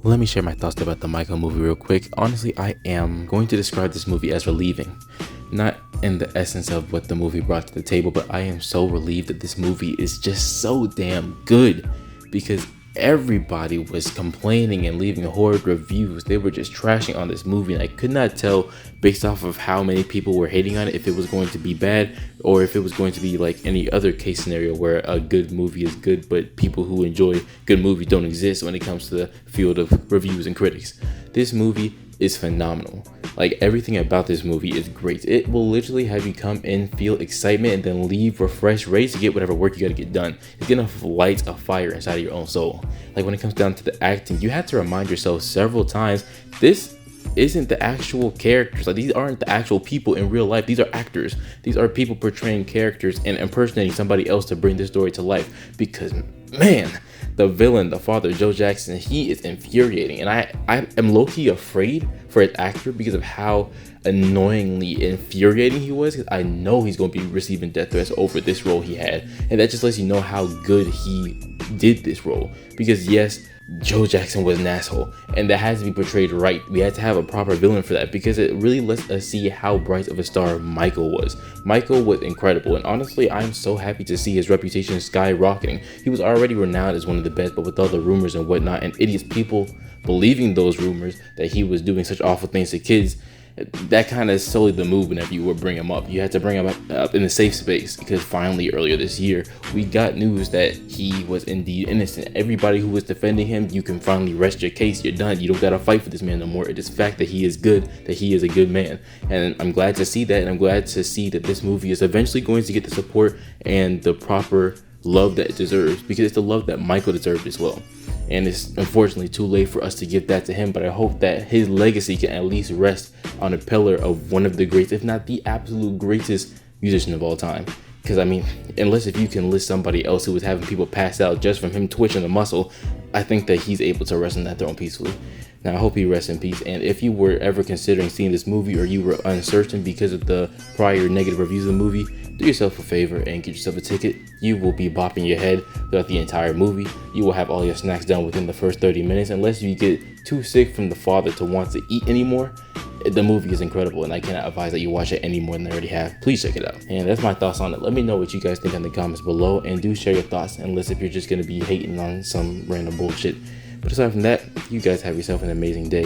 Let me share my thoughts about the Michael movie real quick. Honestly, I am going to describe this movie as relieving. Not in the essence of what the movie brought to the table, but I am so relieved that this movie is just so damn good, because everybody was complaining and leaving horrid reviews. They were just trashing on this movie, and I could not tell based off of how many people were hating on it if it was going to be bad or if it was going to be like any other case scenario where a good movie is good but people who enjoy good movies don't exist when it comes to the field of reviews and critics. This movie is phenomenal. Like, everything about this movie is great. It will literally have you come in, feel excitement, and then leave refreshed, ready to get whatever work you gotta get done. It's gonna light a fire inside of your own soul. Like, when it comes down to the acting, you have to remind yourself several times, this isn't the actual characters. Like, these aren't the actual people in real life. These are actors. These are people portraying characters and impersonating somebody else to bring this story to life. Because, man, the villain, the father, Joe Jackson, he is infuriating. And I am low-key afraid for his actor because of how annoyingly infuriating he was. Because I know he's going to be receiving death threats over this role he had. And that just lets you know how good he did this role. Because, yes, Joe Jackson was an asshole, and that has to be portrayed right. We had to have a proper villain for that, because it really lets us see how bright of a star Michael was. Michael was incredible, and honestly, I'm so happy to see his reputation skyrocketing. He was already renowned as one of the best, but with all the rumors and whatnot, and idiots people believing those rumors that he was doing such awful things to kids, that kind of sullied the mood whenever you would bring him up. You had to bring him up in a safe space, because finally earlier this year we got news that he was indeed innocent. Everybody who was defending him, you can finally rest your case. You're done. You don't gotta fight for this man no more. It is fact that he is good, that he is a good man, and I'm glad to see that. And I'm glad to see that this movie is eventually going to get the support and the proper love that it deserves, because it's the love that Michael deserved as well. And it's unfortunately too late for us to give that to him, but I hope that his legacy can at least rest on a pillar of one of the greatest, if not the absolute greatest musician of all time. Because, I mean, unless if you can list somebody else who was having people pass out just from him twitching the muscle, I think that he's able to rest on that throne peacefully. Now, I hope he rests in peace. And if you were ever considering seeing this movie, or you were uncertain because of the prior negative reviews of the movie, do yourself a favor and get yourself a ticket. You will be bopping your head throughout the entire movie. You will have all your snacks done within the first 30 minutes, unless you get too sick from the father to want to eat anymore. The movie is incredible, and I cannot advise that you watch it any more than I already have. Please check it out. And that's my thoughts on it. Let me know what you guys think in the comments below, and do share your thoughts, unless if you're just going to be hating on some random bullshit. But aside from that, you guys have yourself an amazing day.